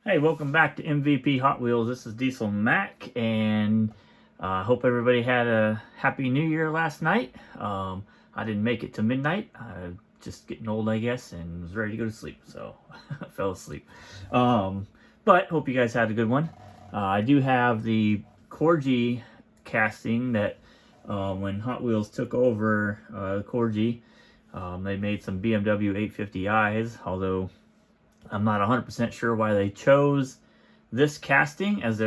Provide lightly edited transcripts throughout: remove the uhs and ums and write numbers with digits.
Hey, welcome back to MVP Hot Wheels. This is Diesel Mac, and hope everybody had a happy New Year last night. I didn't make it to midnight. Just getting old, I guess, and was ready to go to sleep, so I fell asleep. But hope you guys had a good one. I do have the Corgi casting that when Hot Wheels took over Corgi, they made some BMW 850i's, although I'm not 100% sure why they chose this casting as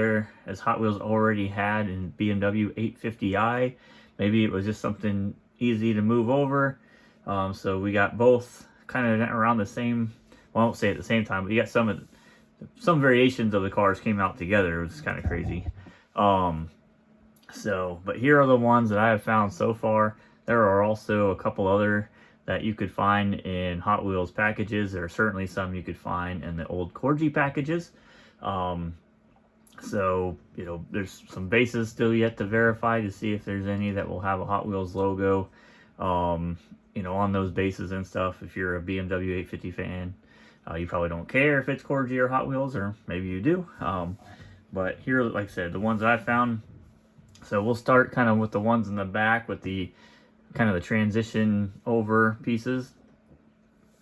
Hot Wheels already had in BMW 850i. Maybe it was just something easy to move over. So we got both kind of around the same. Well, I won't say at the same time, but you got some variations of the cars came out together. It was kind of crazy. But here are the ones that I have found so far. There are also a couple other that you could find in Hot Wheels packages. There are certainly some you could find in the old Corgi packages. There's some bases still yet to verify to see if there's any that will have a Hot Wheels logo, on those bases and stuff. If you're a BMW 850 fan, you probably don't care if it's Corgi or Hot Wheels, or maybe you do. But here, like I said, the ones that I found. So we'll start kind of with the ones in the back with the kind of the transition over pieces.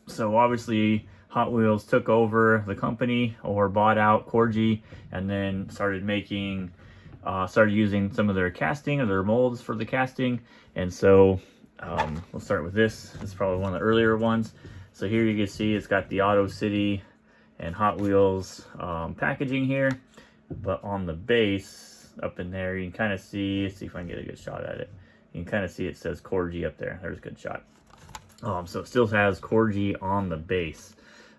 So obviously Hot Wheels took over the company or bought out Corgi and then started using some of their casting or their molds for the casting. And so we'll start with this. This is probably one of the earlier ones. So here you can see it's got the Auto City and Hot Wheels packaging here, but on the base up in there you can kind of see, let's see if I can get a good shot at it. You can kind of see it says Corgi up there. There's a good shot. So it still has Corgi on the base.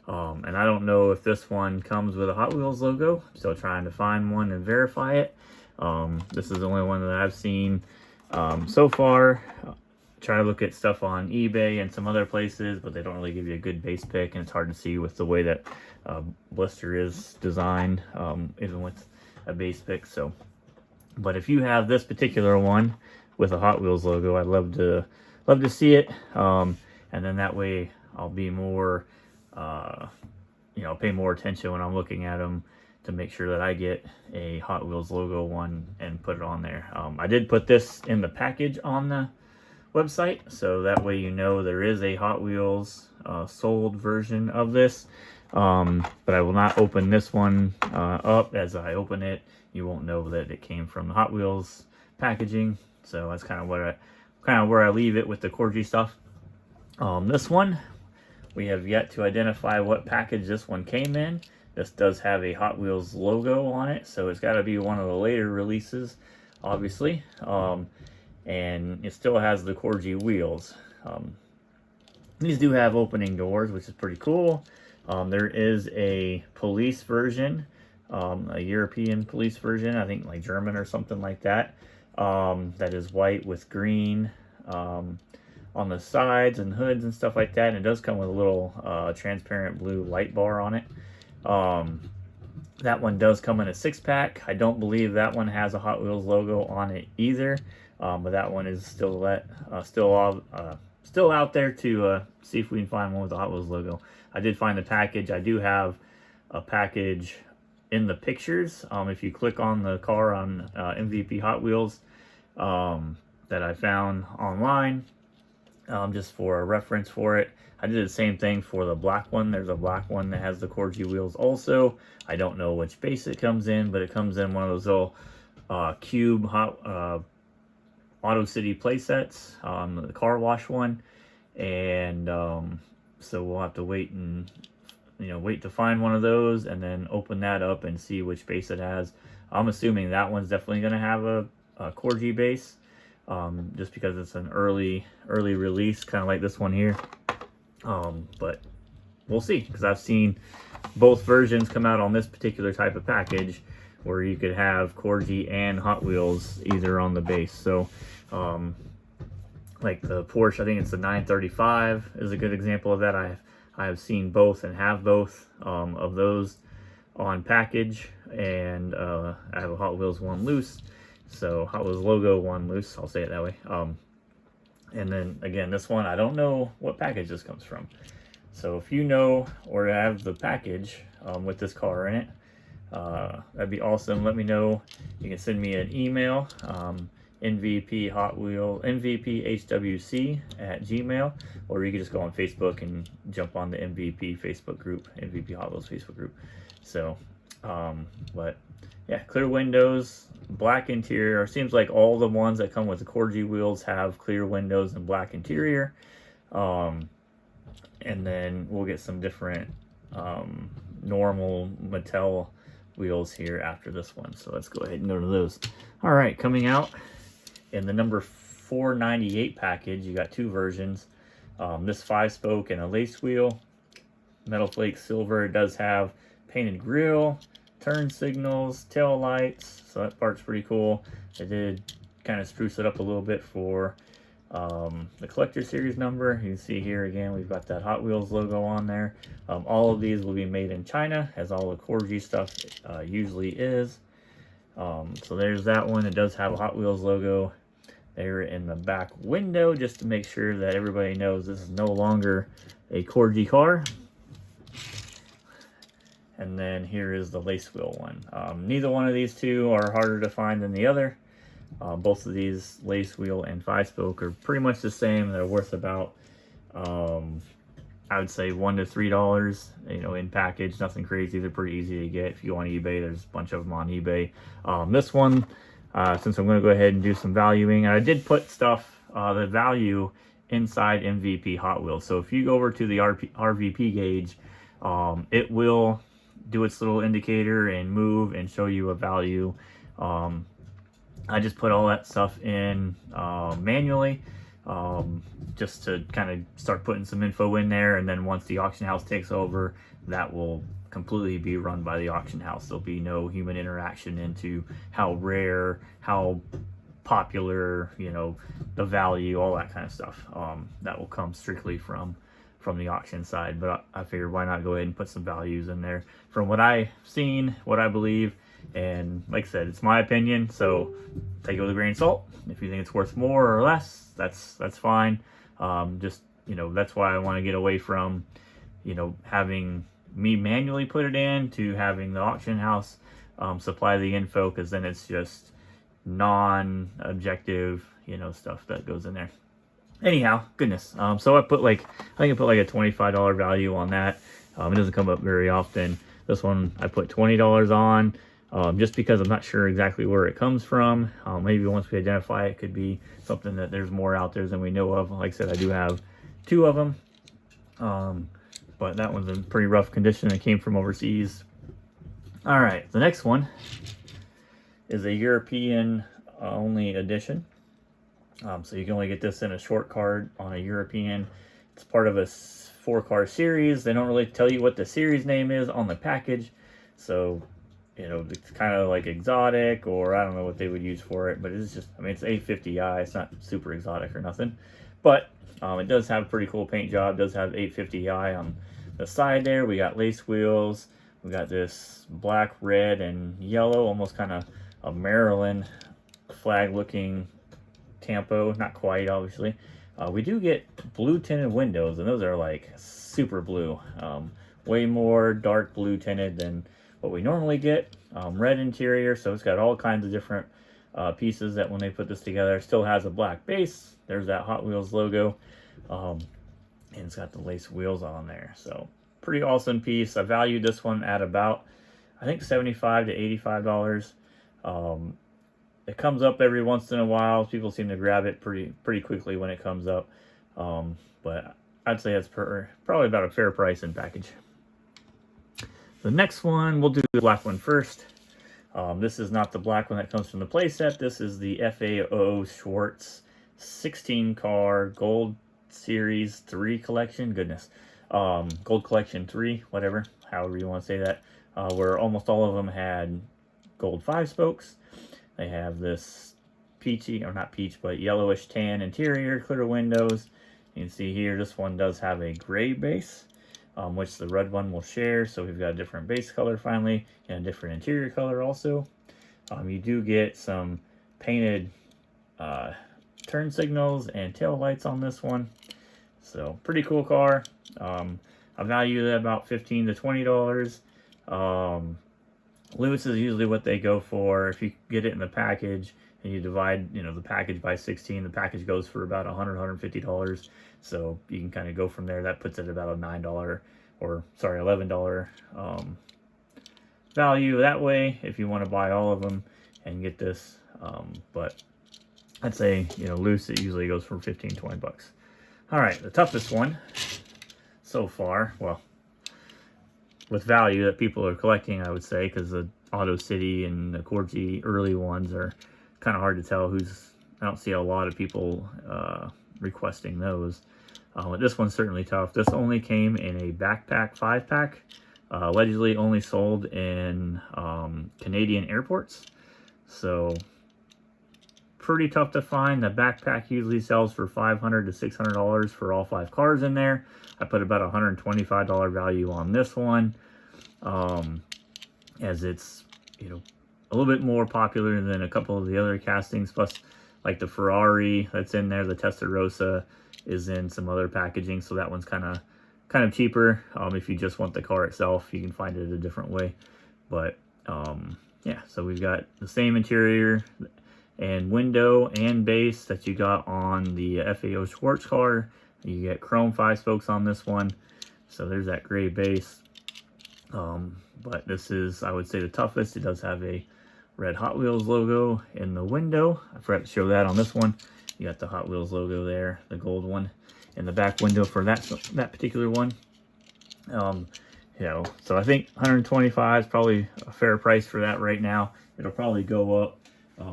And I don't know if this one comes with a Hot Wheels logo. I'm still trying to find one and verify it. This is the only one that I've seen so far. Try to look at stuff on eBay and some other places, but they don't really give you a good base pick, and it's hard to see with the way that blister is designed, even with a base pick. But if you have this particular one with a Hot Wheels logo, I'd love to see it. And then that way I'll be more, pay more attention when I'm looking at them to make sure that I get a Hot Wheels logo one and put it on there. I did put this in the package on the website, so that way there is a Hot Wheels sold version of this. But I will not open this one up. As I open it, you won't know that it came from the Hot Wheels packaging. So that's kind of where I leave it with the Corgi stuff. This one, we have yet to identify what package this one came in. This does have a Hot Wheels logo on it, so it's got to be one of the later releases, obviously. And it still has the Corgi wheels. These do have opening doors, which is pretty cool. There is a police version, a European police version, I think like German or something like that. That is white with green on the sides and hoods and stuff like that. And it does come with a little transparent blue light bar on it. That one does come in a 6-pack. I don't believe that one has a Hot Wheels logo on it either. But that one is still out there to see if we can find one with a Hot Wheels logo. I did find the package. I do have a package in the pictures. If you click on the car on MVP Hot Wheels that I found online, just for a reference for it. I did the same thing for the black one. There's a black one that has the Corgi wheels also. I don't know which base it comes in, but it comes in one of those little cube Auto City play sets, the car wash one. And so we'll have to wait to find one of those and then open that up and see which base it has. I'm assuming that one's definitely going to have a Corgi base, just because it's an early release, kind of like this one here. But we'll see, because I've seen both versions come out on this particular type of package where you could have Corgi and Hot Wheels either on the base. So like the Porsche, I think it's the 935 is a good example of that. I have seen both and have both of those on package, and I have a Hot Wheels one loose. So Hot Wheels logo one loose, I'll say it that way. And then again, this one, I don't know what package this comes from. So if you know or have the package with this car in it, that'd be awesome. Let me know. You can send me an email, MVPHWC@gmail, or you can just go on Facebook and jump on the MVP Facebook group, MVP Hot Wheels Facebook group. So, but yeah, clear windows, black interior. Seems like all the ones that come with the Corgi wheels have clear windows and black interior. And then we'll get some different normal Mattel wheels here after this one. So let's go ahead and go to those. All right, coming out in the number 498 package, you got two versions. This 5-spoke and a lace wheel. Metal flake silver. It does have painted grille, turn signals, tail lights, so that part's pretty cool. I did kind of spruce it up a little bit for the collector series number. You can see here again we've got that Hot Wheels logo on there. All of these will be made in China, as all the Corgi stuff usually is. So there's that one. It does have a Hot Wheels logo there in the back window, just to make sure that everybody knows this is no longer a Corgi car. And then here is the lace wheel one. Neither one of these two are harder to find than the other. Both of these lace wheel and 5-spoke are pretty much the same. They're worth about, I would say $1 to $3, you know, in package. Nothing crazy. They're pretty easy to get. If you go on eBay, there's a bunch of them on eBay. This one, since I'm going to go ahead and do some valuing, I did put stuff, the value inside MVP Hot Wheels. So if you go over to the RVP gauge, it will do its little indicator and move and show you a value. I just put all that stuff in manually, just to kind of start putting some info in there, and then once the auction house takes over, that will completely be run by the auction house. There'll be no human interaction into how rare, how popular, you know, the value, all that kind of stuff. That will come strictly from the auction side, but I figured why not go ahead and put some values in there from what I've seen, what I believe. And like I said, it's my opinion, so take it with a grain of salt. If you think it's worth more or less, that's fine. Just, you know, that's why I want to get away from, you know, having me manually put it in to having the auction house supply the info, because then it's just non-objective, you know, stuff that goes in there. Anyhow, goodness. So I think I put like a $25 value on that. It doesn't come up very often. This one I put $20 on. Just because I'm not sure exactly where it comes from. Maybe once we identify it, it could be something that there's more out there than we know of. Like I said, I do have two of them, but that one's in pretty rough condition. It came from overseas. All right, the next one is a European only edition. So you can only get this in a short card on a European. It's part of a 4-car series. They don't really tell you what the series name is on the package, so you know, it's kind of like exotic, or I don't know what they would use for it, but it's just, I mean, it's A50i. It's not super exotic or nothing, but it does have a pretty cool paint job. It does have 850i on the side there. We got lace wheels. We got this black, red, and yellow, almost kind of a Maryland flag looking tampo. Not quite, obviously. We do get blue tinted windows, and those are like super blue. Way more dark blue tinted than what we normally get. Red interior, so it's got all kinds of different pieces that when they put this together, still has a black base. There's that Hot Wheels logo, and it's got the lace wheels on there. So pretty awesome piece. I valued this one at about, I think, $75 to $85. It comes up every once in a while. People seem to grab it pretty quickly when it comes up, but I'd say it's probably about a fair price in package. The next one, we'll do the black one first. This is not the black one that comes from the playset. This is the FAO Schwartz 16-car Gold Series 3 collection. Goodness. Gold Collection 3, whatever, however you want to say that. Where almost all of them had gold 5-spokes. They have this peachy, or not peach, but yellowish tan interior, clear windows. You can see here, this one does have a gray base, which the red one will share. So we've got a different base color finally, and a different interior color also. You do get some painted turn signals and tail lights on this one. So pretty cool car. I value it at about $15 to $20. Loose is usually what they go for. If you get it in the package and you divide, the package by 16, the package goes for about $150. So you can kind of go from there. That puts it about a $9 or sorry, $11 value that way if you want to buy all of them and get this. But I'd say, loose, it usually goes for 15, 20 bucks. All right, the toughest one so far, well, with value that people are collecting, I would say, because the Auto City and the Corgi early ones are kind of hard to tell I don't see a lot of people requesting those. But this one's certainly tough. This only came in a backpack 5-pack, allegedly only sold in Canadian airports. So pretty tough to find. The backpack usually sells for $500 to $600 for all 5 cars in there. I put about $125 value on this one, as it's, a little bit more popular than a couple of the other castings. Plus, like the Ferrari that's in there, the Testarossa is in some other packaging, so that one's kind of cheaper. If you just want the car itself, you can find it a different way. But yeah, so we've got the same interior and window and base that you got on the FAO Schwartz car. You get chrome 5-spokes on this one, so there's that gray base. But this is, I would say, the toughest. It does have a red Hot Wheels logo in the window. I forgot to show that on this one. You got the Hot Wheels logo there, the gold one, in the back window for that particular one. So I think 125 is probably a fair price for that right now. It'll probably go up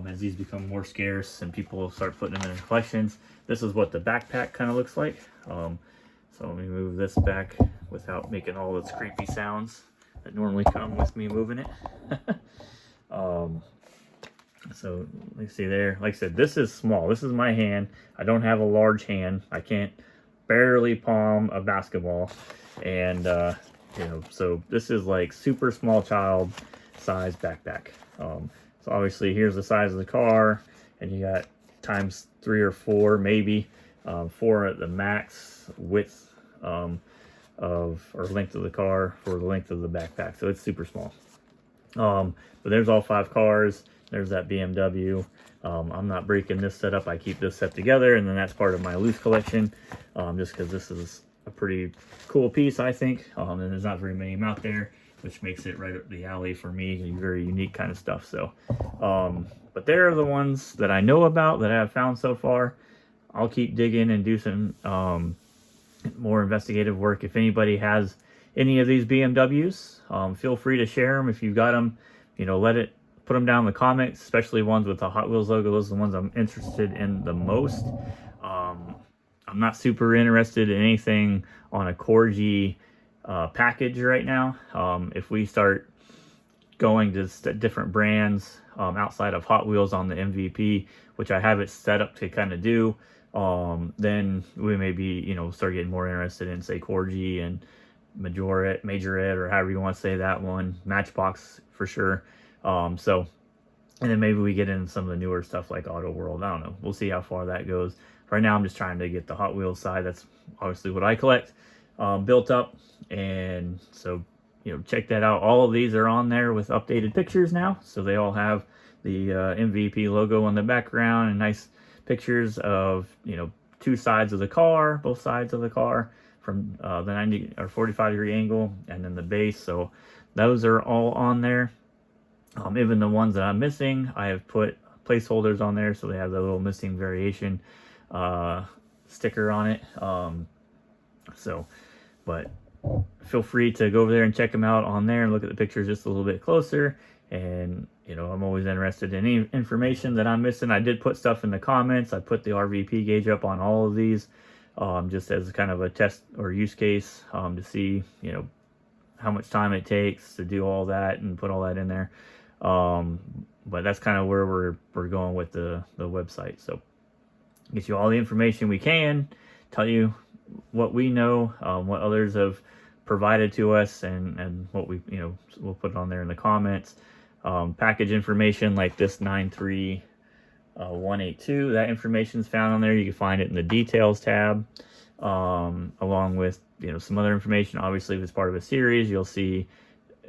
as these become more scarce and people will start putting them in their collections. This is what the backpack kind of looks like. So let me move this back without making all its creepy sounds that normally come with me moving it. So let me see there. Like I said, this is small. This is my hand. I don't have a large hand. I can't barely palm a basketball. And, so this is like super small child size backpack. So obviously here's the size of the car, and you got times 3 or 4, maybe 4 at the max width or length of the car for the length of the backpack. So it's super small. But there's all 5 cars. There's that BMW. I'm not breaking this setup. I keep this set together, and then that's part of my loose collection, just because this is a pretty cool piece, I think. And there's not very many out there, which makes it right up the alley for me. Very unique kind of stuff. So, but there are the ones that I know about that I've found so far. I'll keep digging and do some more investigative work. If anybody has any of these BMWs, feel free to share them. If you've got them, put them down in the comments, especially ones with the Hot Wheels logo. Those are the ones I'm interested in the most. I'm not super interested in anything on a Corgi package right now. If we start going to different brands outside of Hot Wheels on the MVP, which I have it set up to kind of do, then we may be, start getting more interested in, say, Corgi and Majorette, or however you want to say that one, Matchbox for sure. And then maybe we get into some of the newer stuff like Auto World. I don't know. We'll see how far that goes. Right now, I'm just trying to get the Hot Wheels side. That's obviously what I collect, built up. And so, check that out. All of these are on there with updated pictures now. So they all have the MVP logo on the background and nice pictures of, 2 sides of the car, both sides of the car from the 90 or 45-degree angle, and then the base. So those are all on there. Even the ones that I'm missing, I have put placeholders on there, so they have the little missing variation sticker on it. But feel free to go over there and check them out on there and look at the pictures just a little bit closer. And I'm always interested in any information that I'm missing. I did put stuff in the comments. I put the RVP gauge up on all of these, just as kind of a test or use case, to see how much time it takes to do all that and put all that in there. But that's kind of where we're going with the website. So get you all the information we can, tell you what we know, what others have provided to us, and what we, we'll put it on there in the comments. Package information like this 93182, that information is found on there. You can find it in the details tab, along with some other information. Obviously, if it's part of a series, you'll see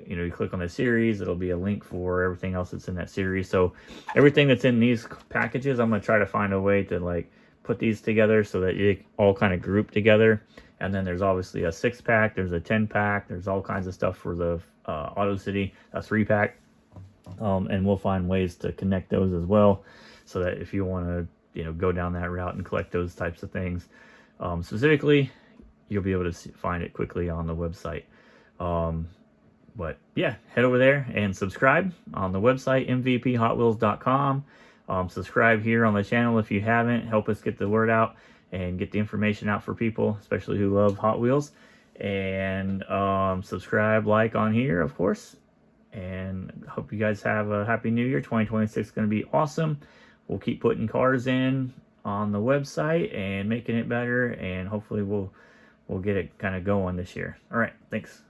you know, you click on the series, it'll be a link for everything else that's in that series. So everything that's in these packages, I'm going to try to find a way to like put these together so that you all kind of group together. And then there's obviously a 6-pack, there's a 10-pack, there's all kinds of stuff for the Auto City, a 3-pack. And we'll find ways to connect those as well, so that if you want to, you know, go down that route and collect those types of things, specifically, you'll be able to find it quickly on the website. But yeah, head over there and subscribe on the website, mvphotwheels.com. Subscribe here on the channel if you haven't. Help us get the word out and get the information out for people, especially who love Hot Wheels. And subscribe, like on here, of course. And hope you guys have a happy new year. 2026 is going to be awesome. We'll keep putting cars in on the website and making it better, and hopefully we'll get it kind of going this year. All right, thanks.